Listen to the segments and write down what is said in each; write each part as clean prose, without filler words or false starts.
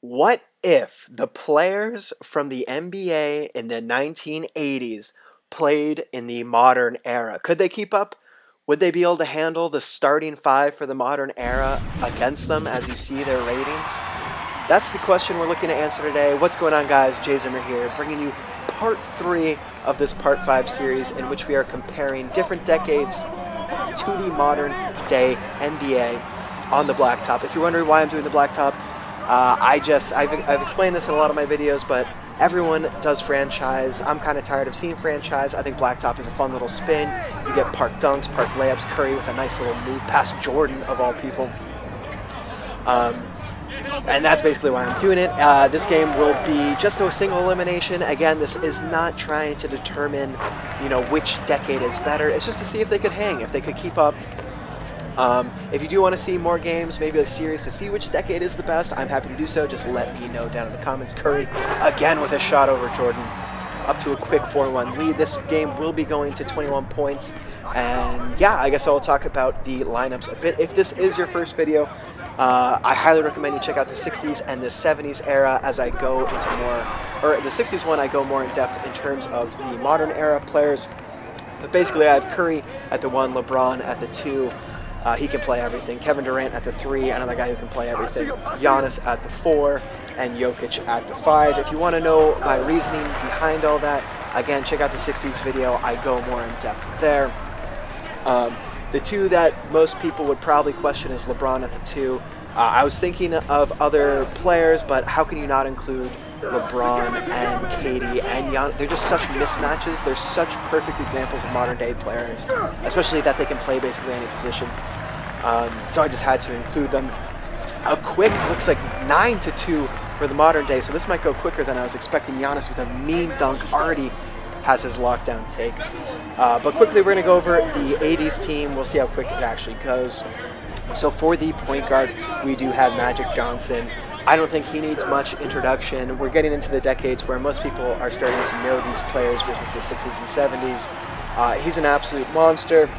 What if the players from the NBA in the 1980s played in the modern era? Could they keep up? Would they be able to handle the starting five for the modern era against them as you see their ratings? That's the question we're looking to answer today. What's going on, guys? Jay Zimmer here, bringing you part 3 of this part 5 series in which we are comparing different decades to the modern day NBA on the blacktop. If you're wondering why I'm doing the blacktop, I've explained this in a lot of my videos, but everyone does franchise. I'm kind of tired of seeing franchise. I think blacktop is a fun little spin. You get park dunks, park layups, Curry with a nice little move past Jordan of all people. And that's basically why I'm doing it. This game will be just a single elimination. Again, this is not trying to determine, which decade is better. It's just to see if they could hang, if they could keep up. If you do want to see more games, maybe a series to see which decade is the best, I'm happy to do so. Just let me know down in the comments. Curry, again with a shot over Jordan, up to a quick 4-1 lead. This game will be going to 21 points. And yeah, I guess I'll talk about the lineups a bit. If this is your first video, I highly recommend you check out the 60s and the 70s era as I go into more, or the 60s one I go more in depth in terms of the modern era players. But basically I have Curry at the 1, LeBron at the 2. He can play everything. Kevin Durant at the 3, another guy who can play everything. Giannis at the 4, and Jokic at the 5. If you want to know my reasoning behind all that, again, check out the 60s video. I go more in depth there. The 2 that most people would probably question is LeBron at the 2. I was thinking of other players, but how can you not include LeBron and KD and Giannis? They're just such mismatches. They're such perfect examples of modern day players, especially that they can play basically any position. So I just had to include them. A quick, looks like 9-2 for the modern day, so this might go quicker than I was expecting. Giannis with a mean dunk already has his lockdown take. But quickly we're going to go over the 80s team. We'll see how quick it actually goes. So for the point guard, we do have Magic Johnson. I don't think he needs much introduction. We're getting into the decades where most people are starting to know these players versus the 60s and 70s. He's an absolute monster.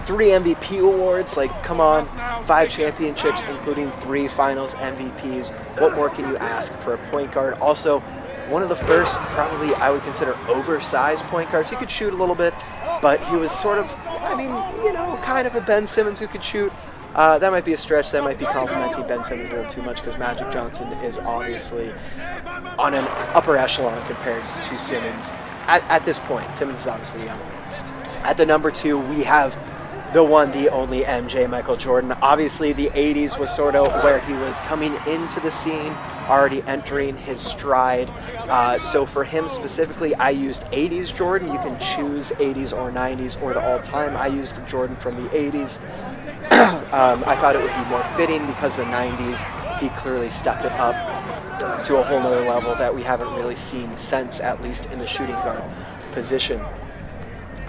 3 MVP awards, like, come on. 5 championships, including 3 finals MVPs. What more can you ask for a point guard? Also, one of the first, probably I would consider oversized point guards. He could shoot a little bit, but he was sort of, kind of a Ben Simmons who could shoot. That might be a stretch. That might be complimenting Ben Simmons a little too much because Magic Johnson is obviously on an upper echelon compared to Simmons. At this point, Simmons is obviously young. At the number 2, we have the one, the only MJ, Michael Jordan. Obviously, the 80s was sort of where he was coming into the scene, already entering his stride. So for him specifically, I used 80s Jordan. You can choose 80s or 90s or the all-time. I used the Jordan from the 80s. I thought it would be more fitting because the 90s, he clearly stepped it up to a whole nother level that we haven't really seen since, at least in the shooting guard position.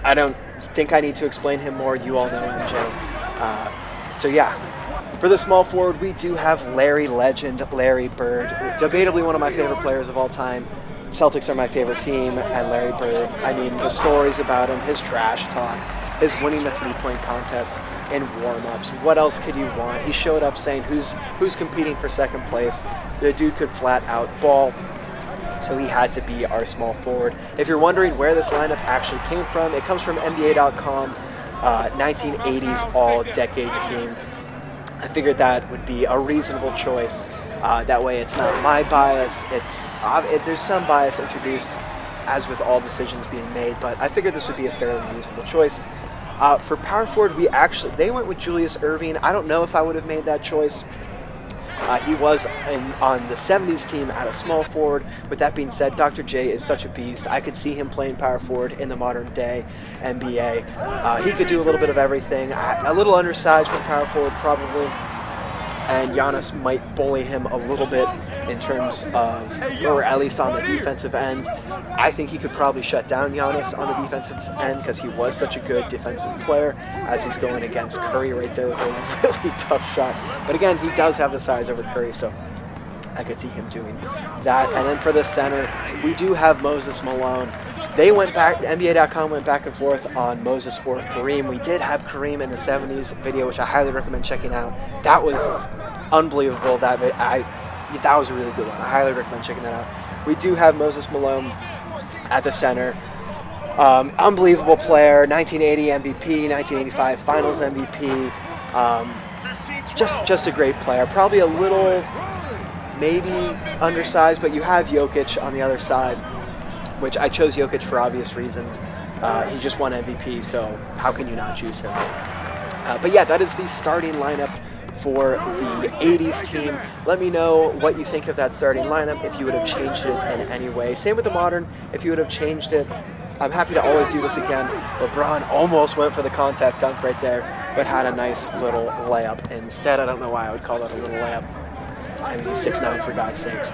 I don't think I need to explain him more. You all know MJ. So yeah, for the small forward, we do have Larry Legend, Larry Bird, debatably one of my favorite players of all time. Celtics are my favorite team, and Larry Bird, I mean, the stories about him, his trash talk, his winning the 3-point contest in warm-ups. What else could you want? He showed up saying who's competing for second place. The dude could flat out ball, so he had to be our small forward. If you're wondering where this lineup actually came from, it comes from NBA.com, 1980s all-decade team. I figured that would be a reasonable choice. That way it's not my bias. There's some bias introduced, as with all decisions being made, but I figured this would be a fairly reasonable choice. For power forward, they went with Julius Erving. I don't know if I would have made that choice. He was on the 70s team at a small forward. With that being said, Dr. J is such a beast. I could see him playing power forward in the modern day NBA. He could do a little bit of everything. A little undersized for power forward probably. And Giannis might bully him a little bit in terms of, or at least on the defensive end. I think he could probably shut down Giannis on the defensive end because he was such a good defensive player as he's going against Curry right there with a really tough shot. But again, he does have the size over Curry, so I could see him doing that. And then for the center, we do have Moses Malone. They went back, NBA.com went back and forth on Moses or Kareem. We did have Kareem in the 70s video, which I highly recommend checking out. That was unbelievable. that was a really good one. I highly recommend checking that out. We do have Moses Malone at the center. Unbelievable player, 1980 MVP, 1985 Finals MVP. Just a great player. Probably a little maybe undersized, but you have Jokic on the other side, which I chose Jokic for obvious reasons. He just won MVP, so how can you not choose him? But yeah, that is the starting lineup for the 80s team. Let me know what you think of that starting lineup, if you would have changed it in any way. Same with the modern, if you would have changed it. I'm happy to always do this again. LeBron almost went for the contact dunk right there, but had a nice little layup instead. I don't know why I would call that a little layup. I mean, he's 6'9", for God's sakes.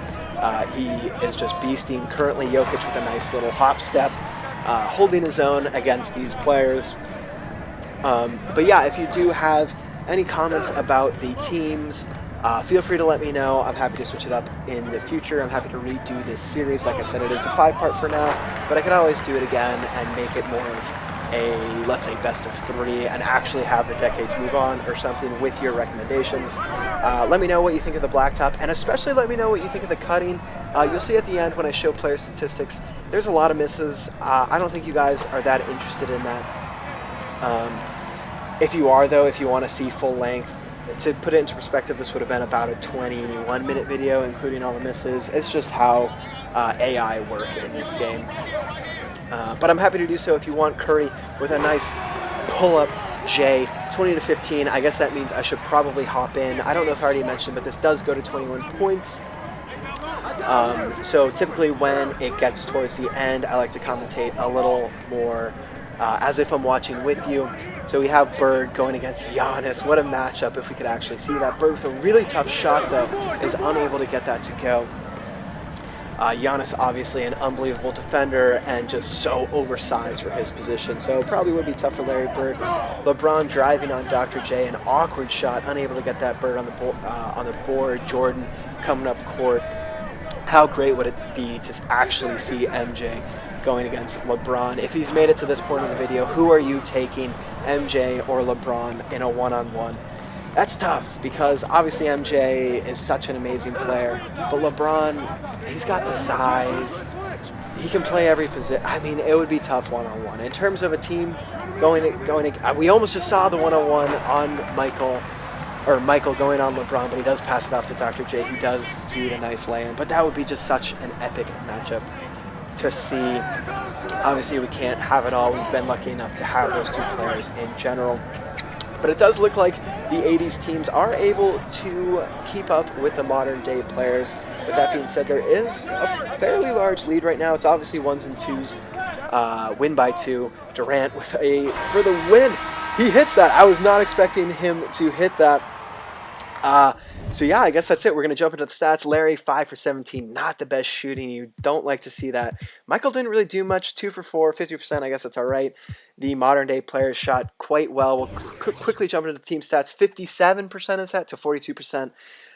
He is just beasting. Currently, Jokic with a nice little hop step, holding his own against these players. But yeah, if you do have any comments about the teams, feel free to let me know. I'm happy to switch it up in the future. I'm happy to redo this series. Like I said, it is a 5-part for now, but I could always do it again and make it more of a, let's say, best of 3 and actually have the decades move on or something with your recommendations. Let me know what you think of the blacktop, and especially let me know what you think of the cutting. You'll see at the end when I show player statistics, there's a lot of misses. I don't think you guys are that interested in that. If you are, though, if you want to see full length, to put it into perspective, this would have been about a 21-minute video, including all the misses. It's just how AI work in this game. But I'm happy to do so if you want Curry with a nice pull-up J, 20 to 15. I guess that means I should probably hop in. I don't know if I already mentioned, but this does go to 21 points. So typically when it gets towards the end, I like to commentate a little more as if I'm watching with you. So we have Bird going against Giannis. What a matchup if we could actually see that. Bird with a really tough shot, though, is unable to get that to go. Giannis, obviously an unbelievable defender and just so oversized for his position, so probably would be tough for Larry Bird. LeBron driving on Dr. J, an awkward shot, unable to get that Bird on the board. Jordan coming up court. How great would it be to actually see MJ going against LeBron? If you've made it to this point in the video, who are you taking, MJ or LeBron, in a one-on-one? That's tough because obviously MJ is such an amazing player, but LeBron, he's got the size. He can play every position. I mean, it would be tough one-on-one. In terms of a team we almost just saw the one-on-one on Michael going on LeBron, but he does pass it off to Dr. J, who does do the nice lay-in. But that would be just such an epic matchup to see. Obviously, we can't have it all. We've been lucky enough to have those two players in general. But it does look like the 80s teams are able to keep up with the modern day players. With that being said, there is a fairly large lead right now. It's obviously 1s and 2s, win by 2. Durant with for the win. He hits that. I was not expecting him to hit that. So yeah, I guess that's it. We're going to jump into the stats. Larry, 5 for 17. Not the best shooting. You don't like to see that. Michael didn't really do much. 2 for 4, 50%. I guess that's all right. The modern day players shot quite well. We'll quickly jump into the team stats. 57% is that to 42%.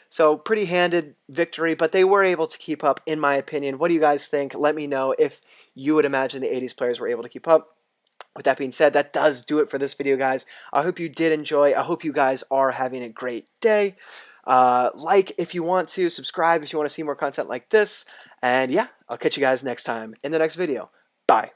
So pretty handed victory, but they were able to keep up, in my opinion. What do you guys think? Let me know if you would imagine the 80s players were able to keep up. With that being said, that does do it for this video, guys. I hope you did enjoy. I hope you guys are having a great day. Like if you want to, subscribe if you want to see more content like this. And yeah, I'll catch you guys next time in the next video. Bye.